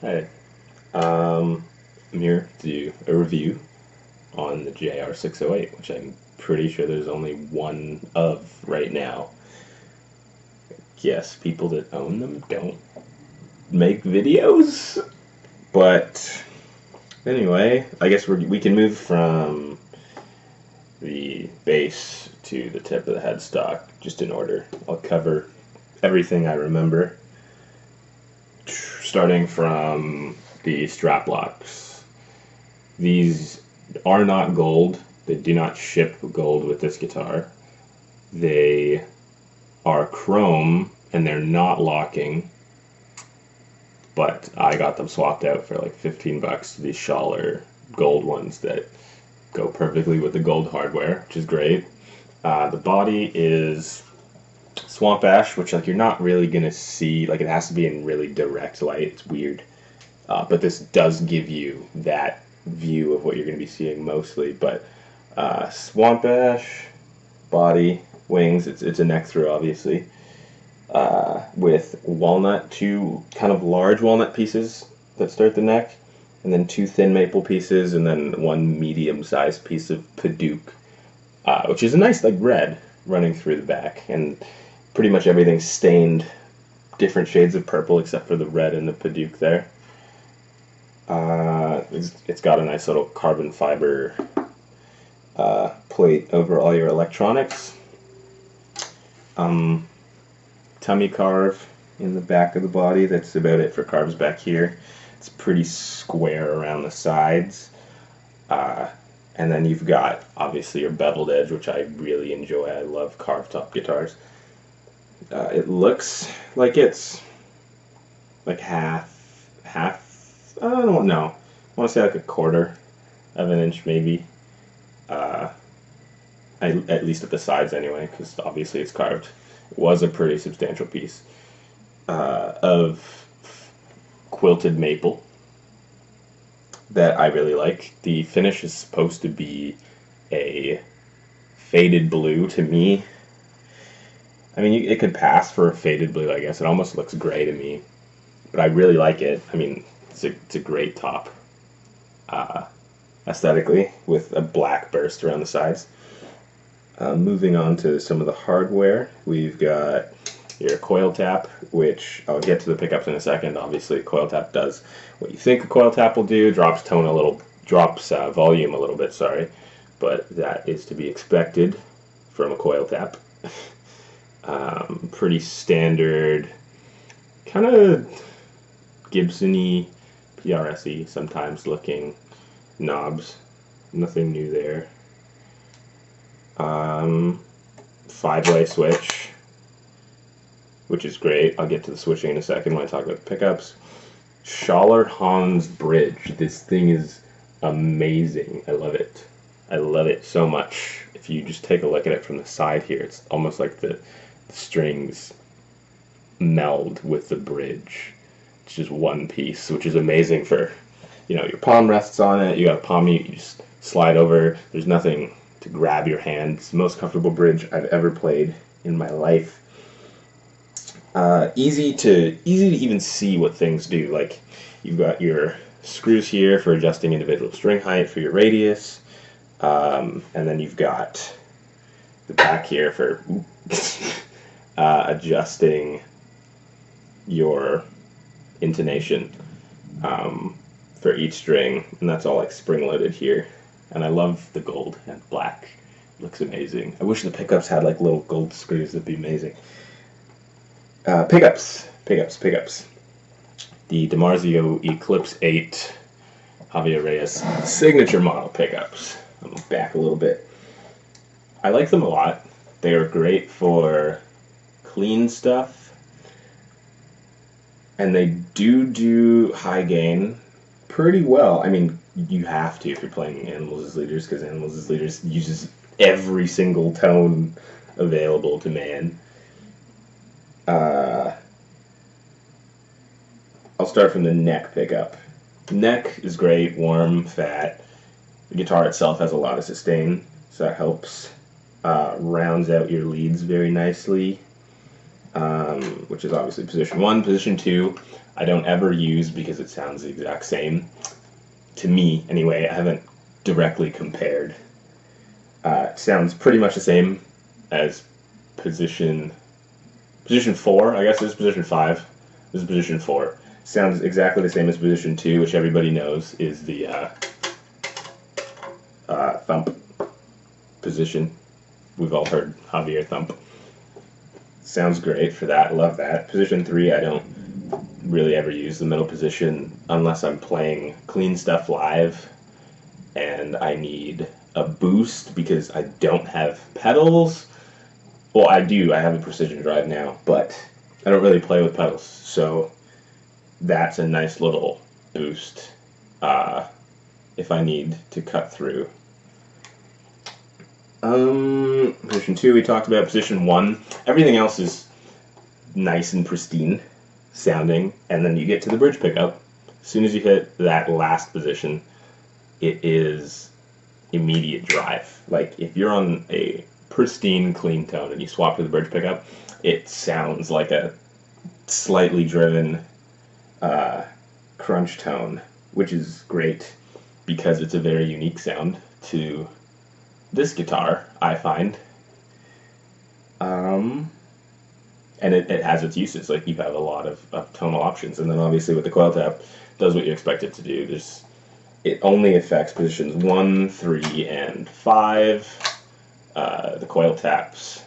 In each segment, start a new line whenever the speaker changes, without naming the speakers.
Hey, I'm here to do a review on the JR608, which I'm pretty sure there's only one of right now. Yes, people that own them don't make videos, but anyway, I guess we can move from the base to the tip of the headstock just in order. I'll cover everything I remember, starting from the strap locks. These are not gold. They do not ship gold with this guitar. They are chrome and they're not locking, but I got them swapped out for like 15 bucks to these Schaller gold ones that go perfectly with the gold hardware, which is great. The body is swamp ash, which like you're not really gonna see. Like it has to be in really direct light. It's weird, but this does give you that view of what you're gonna be seeing mostly. But swamp ash body, wings. It's a neck through, obviously, with walnut, two kind of large walnut pieces that start the neck, and then two thin maple pieces, and then one medium-sized piece of Paduke, which is a nice like red running through the back, and pretty much everything's stained different shades of purple except for the red and the Paduke there. It's got a nice little carbon fiber plate over all your electronics. Tummy carve in the back of the body. That's about it for carves back here. It's pretty square around the sides. And then you've got obviously your beveled edge, which I really enjoy. I love carved top guitars. It looks like it's like half. I don't know. I want to say like a quarter of an inch, maybe. At least at the sides, anyway, because obviously it's carved. It was a pretty substantial piece of quilted maple that I really like. The finish is supposed to be a faded blue to me. I mean, it could pass for a faded blue, I guess. It almost looks gray to me, but I really like it. I mean, it's a great top aesthetically with a black burst around the sides. Moving on to some of the hardware, we've got your coil tap, which I'll get to the pickups in a second. Obviously, coil tap does what you think a coil tap will do, drops volume a little bit, sorry, but that is to be expected from a coil tap. Pretty standard, kind of Gibson-y, PRS-y sometimes looking knobs. Nothing new there. 5-way switch, which is great. I'll get to the switching in a second when I talk about the pickups. Schaller Hans bridge. This thing is amazing. I love it. I love it so much. If you just take a look at it from the side here, it's almost like the strings meld with the bridge. It's just one piece, which is amazing for, your palm rests on it. You got a palm, you just slide over. There's nothing to grab your hand. It's the most comfortable bridge I've ever played in my life. Easy to even see what things do. Like you've got your screws here for adjusting individual string height for your radius, and then you've got the back here for adjusting your intonation for each string, and that's all like spring loaded here. And I love the gold and black. It looks amazing. I wish the pickups had like little gold screws. That'd be amazing. Pickups. The DiMarzio Eclipse 8 Javier Reyes signature model pickups. I'm going back a little bit. I like them a lot. They are great for clean stuff. And they do high gain pretty well. I mean, you have to if you're playing Animals as Leaders, because Animals as Leaders uses every single tone available to man. I'll start from the neck pickup. Neck is great, warm, fat. The guitar itself has a lot of sustain, so that helps. Rounds out your leads very nicely. which is obviously position 1. Position 2, I don't ever use because it sounds the exact same. To me, anyway, I haven't directly compared. It sounds pretty much the same as position 4, I guess this is position 5. This is position 4. Sounds exactly the same as position 2, which everybody knows is the thump position. We've all heard Javier thump. Sounds great for that. Love that. Position 3, I don't really ever use the middle position unless I'm playing clean stuff live and I need a boost because I don't have pedals. Well, I do. I have a precision drive now, but I don't really play with pedals. So that's a nice little boost if I need to cut through. Position 2 we talked about. Position 1, everything else is nice and pristine sounding, and then you get to the bridge pickup. As soon as you hit that last position, it is immediate drive. Like if you're on a pristine clean tone and you swap to the bridge pickup, it sounds like a slightly driven crunch tone, which is great because it's a very unique sound to this guitar, I find. And it has its uses. Like you have a lot of tonal options, and then obviously with the coil tap, does what you expect it to do. It only affects positions 1, 3, and 5. The coil taps,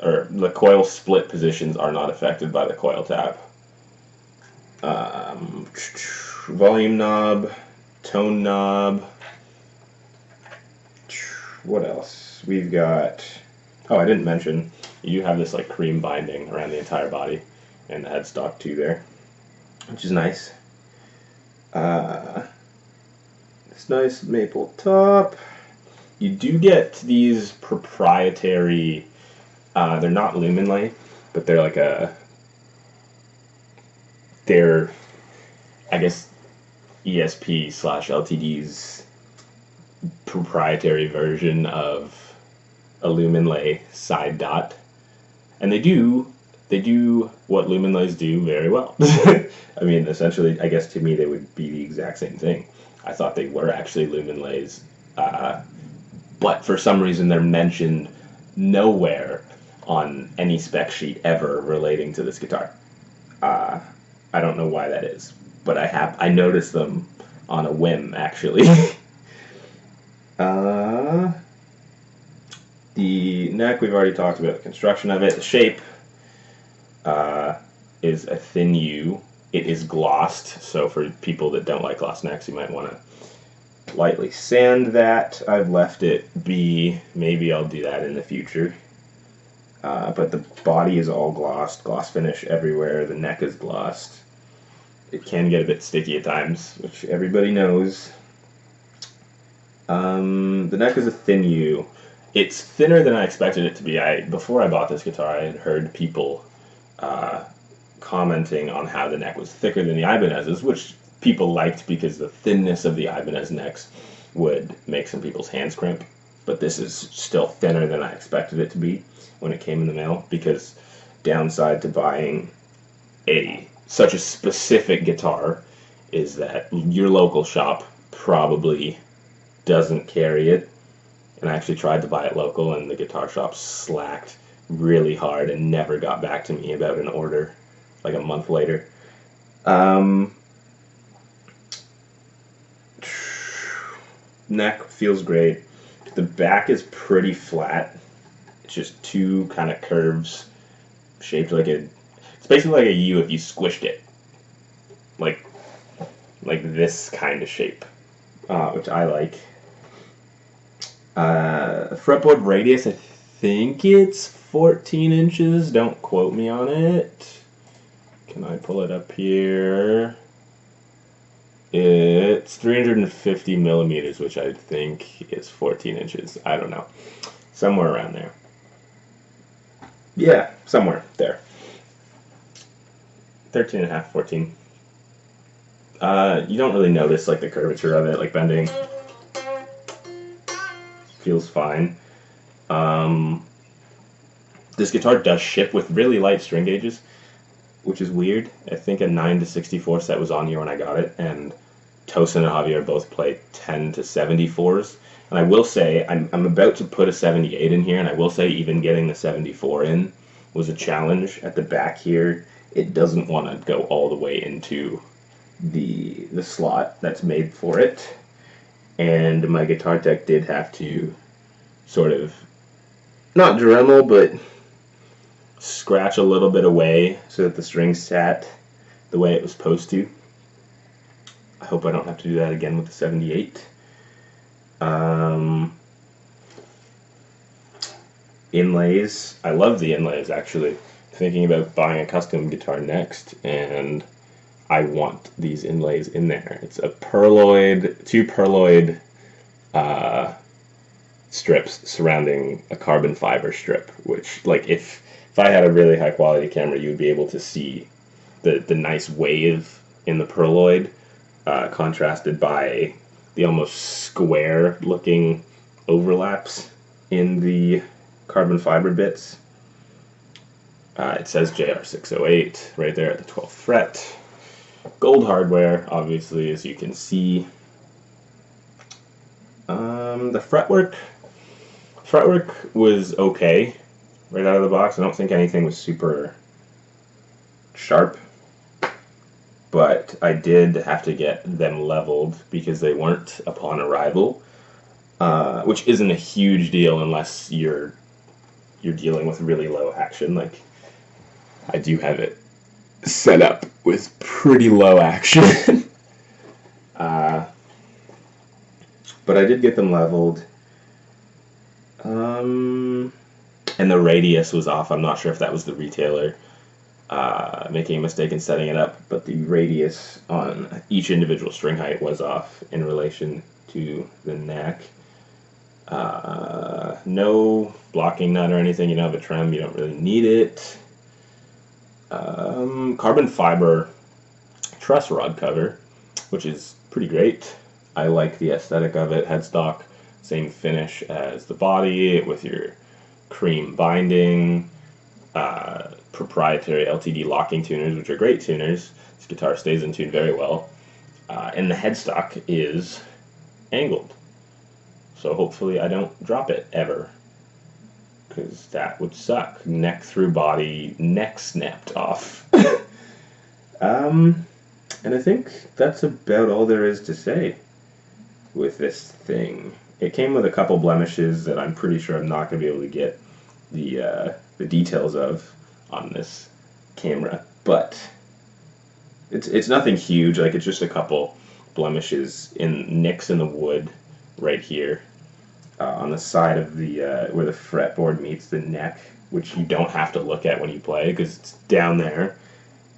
or the coil split positions, are not affected by the coil tap. Volume knob, tone knob. What else? We've got, oh, I didn't mention, you have this like cream binding around the entire body, and the headstock too there, which is nice. This nice maple top. You do get these proprietary, they're not Lumenlay, but they're like they're, I guess, ESP/LTD's proprietary version of a Lumenlay side dot, and they do what Lumenlays do very well. I mean, essentially, I guess to me they would be the exact same thing. I thought they were actually Lumenlays, but for some reason they're mentioned nowhere on any spec sheet ever relating to this guitar. I don't know why that is, but I noticed them on a whim, actually. The neck, we've already talked about the construction of it. The shape is a thin U. It is glossed, so for people that don't like gloss necks, you might want to lightly sand that. I've left it be. Maybe I'll do that in the future. But the body is all glossed, gloss finish everywhere. The neck is glossed. It can get a bit sticky at times, which everybody knows. The neck is a thin U. It's thinner than I expected it to be. Before I bought this guitar, I had heard people commenting on how the neck was thicker than the Ibanez's, which people liked because the thinness of the Ibanez necks would make some people's hands cramp. But this is still thinner than I expected it to be when it came in the mail, because downside to buying such a specific guitar is that your local shop probably doesn't carry it. And I actually tried to buy it local, and the guitar shop slacked really hard and never got back to me about an order like a month later. Neck feels great. The back is pretty flat. It's just two kind of curves shaped like it's basically like a U if you squished it. Like this kind of shape, which I like. Fretboard radius, I think it's 14 inches. Don't quote me on it. Can I pull it up here? It's 350 millimeters, which I think is 14 inches. I don't know. Somewhere around there. Yeah, somewhere there. 13 and a half, 14. You don't really notice like the curvature of it, like bending. Feels fine. This guitar does ship with really light string gauges, which is weird. I think a 9 to 64 set was on here when I got it, and Tosin and Javier both play 10 to 74s. And I will say, I'm about to put a 78 in here, and I will say even getting the 74 in was a challenge. At the back here, it doesn't want to go all the way into the slot that's made for it. And my guitar tech did have to sort of, not Dremel, but scratch a little bit away so that the string sat the way it was supposed to. I hope I don't have to do that again with the 78. Inlays. I love the inlays, actually. Thinking about buying a custom guitar next, and I want these inlays in there. It's two pearloid strips surrounding a carbon fiber strip, which, like, if I had a really high quality camera, you would be able to see the nice wave in the pearloid, contrasted by the almost square looking overlaps in the carbon fiber bits. It says JR608 right there at the 12th fret. Gold hardware, obviously, as you can see. The fretwork was okay right out of the box. I don't think anything was super sharp, but I did have to get them leveled because they weren't upon arrival, which isn't a huge deal unless you're dealing with really low action. Like, I do have it set up with pretty low action. But I did get them leveled. And the radius was off. I'm not sure if that was the retailer making a mistake in setting it up, but the radius on each individual string height was off in relation to the neck. No blocking nut or anything. You don't have a trem, you don't really need it. Carbon fiber truss rod cover, which is pretty great. I like the aesthetic of it. Headstock, same finish as the body with your cream binding. Proprietary LTD locking tuners, which are great tuners. This guitar stays in tune very well. And the headstock is angled. So hopefully I don't drop it ever, because that would suck. Neck through body, neck snapped off. And I think that's about all there is to say with this thing. It came with a couple blemishes that I'm pretty sure I'm not going to be able to get the details of on this camera, but it's nothing huge. Like, it's just a couple blemishes in nicks in the wood right here, on the side of the where the fretboard meets the neck, which you don't have to look at when you play because it's down there.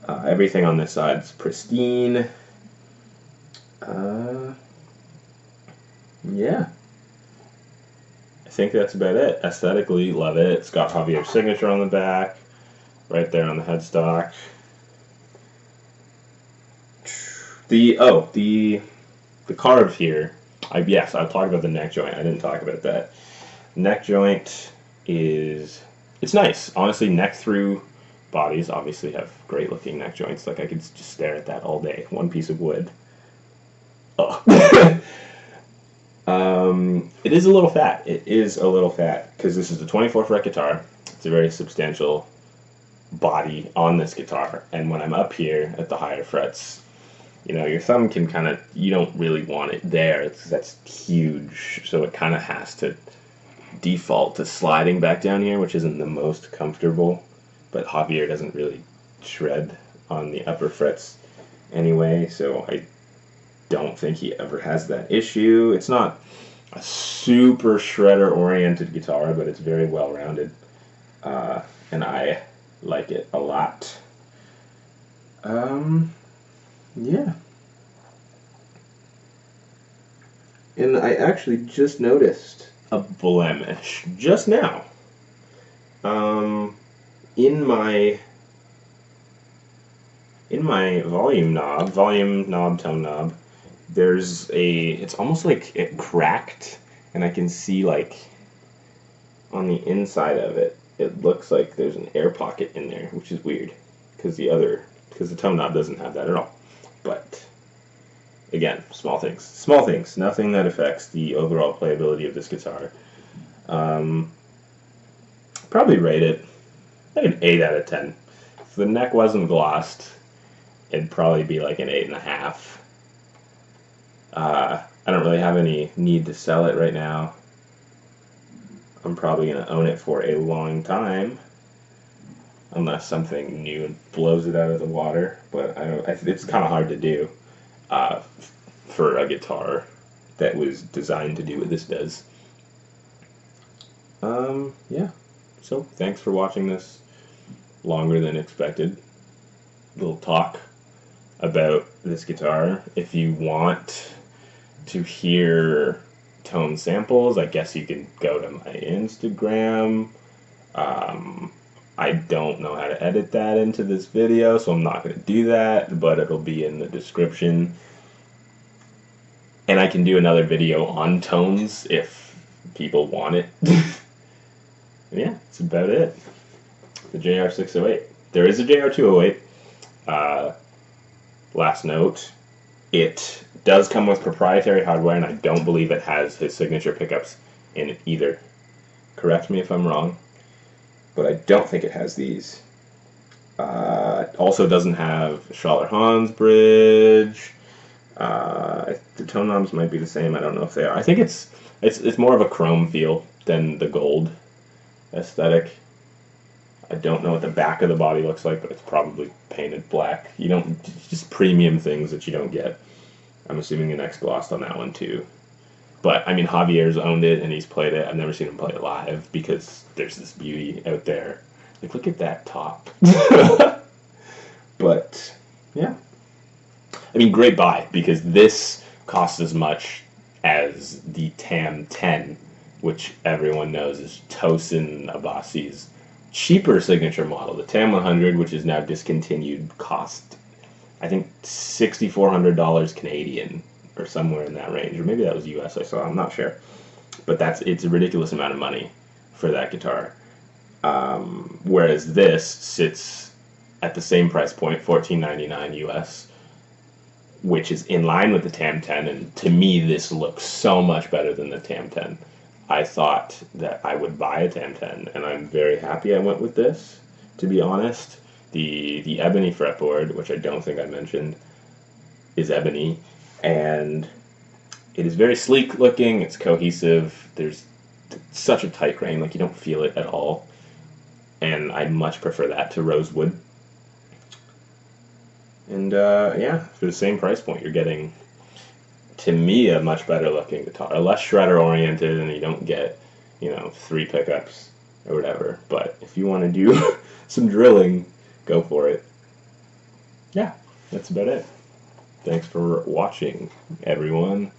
Everything on this side is pristine. Yeah, I think that's about it. Aesthetically, love it. It's got Javier's signature on the back, right there on the headstock. The carve here. I'll talk about the neck joint. I didn't talk about that. Neck joint it's nice. Honestly, neck through bodies obviously have great looking neck joints. Like, I could just stare at that all day. One piece of wood. Oh. It is a little fat. It is a little fat because this is a 24 fret guitar. It's a very substantial body on this guitar, and when I'm up here at the higher frets, you know, your thumb can kind of, you don't really want it there. That's huge, so it kind of has to default to sliding back down here, which isn't the most comfortable, but Javier doesn't really shred on the upper frets anyway, so I don't think he ever has that issue. It's not a super shredder-oriented guitar, but it's very well-rounded, and I like it a lot. Yeah. And I actually just noticed a blemish just now. In my volume knob, tone knob, it's almost like it cracked, and I can see, like, on the inside of it, it looks like there's an air pocket in there, which is weird, because the tone knob doesn't have that at all. But again, small things, nothing that affects the overall playability of this guitar. Probably rate it like an 8 out of 10. If the neck wasn't glossed, it'd probably be like an 8.5. I don't really have any need to sell it right now. I'm probably going to own it for a long time, unless something new blows it out of the water. But it's kind of hard to do for a guitar that was designed to do what this does. Yeah. So thanks for watching this longer than expected little talk about this guitar. If you want to hear tone samples, I guess you can go to my Instagram. I don't know how to edit that into this video, so I'm not going to do that, but it'll be in the description. And I can do another video on tones if people want it. Yeah, that's about it. The JR608. There is a JR208. Last note, it does come with proprietary hardware, and I don't believe it has his signature pickups in it either. Correct me if I'm wrong, but I don't think it has these. It also doesn't have Schaller-Hans bridge. The tone knobs might be the same. I don't know if they are. I think it's more of a chrome feel than the gold aesthetic. I don't know what the back of the body looks like, but it's probably painted black. You don't, just premium things that you don't get. I'm assuming the neck's glossed on that one too. But I mean, Javier's owned it and he's played it. I've never seen him play it live because there's this beauty out there. Like, look at that top. But yeah, I mean, great buy, because this costs as much as the TAM 10, which everyone knows is Tosin Abasi's cheaper signature model. The TAM 100, which is now discontinued, cost, I think, $6,400 Canadian, or somewhere in that range, or maybe that was US I saw, I'm not sure. But it's a ridiculous amount of money for that guitar. Whereas this sits at the same price point, $14.99 US, which is in line with the TAM 10, and to me this looks so much better than the TAM 10. I thought that I would buy a TAM 10, and I'm very happy I went with this, to be honest. The ebony fretboard, which I don't think I mentioned, is ebony, and it is very sleek looking, it's cohesive, there's such a tight grain, like you don't feel it at all, and I much prefer that to rosewood. And yeah, for the same price point, you're getting, to me, a much better looking guitar. Less shredder oriented, and you don't get, 3 pickups or whatever. But if you want to do some drilling, go for it. Yeah, that's about it. Thanks for watching, everyone.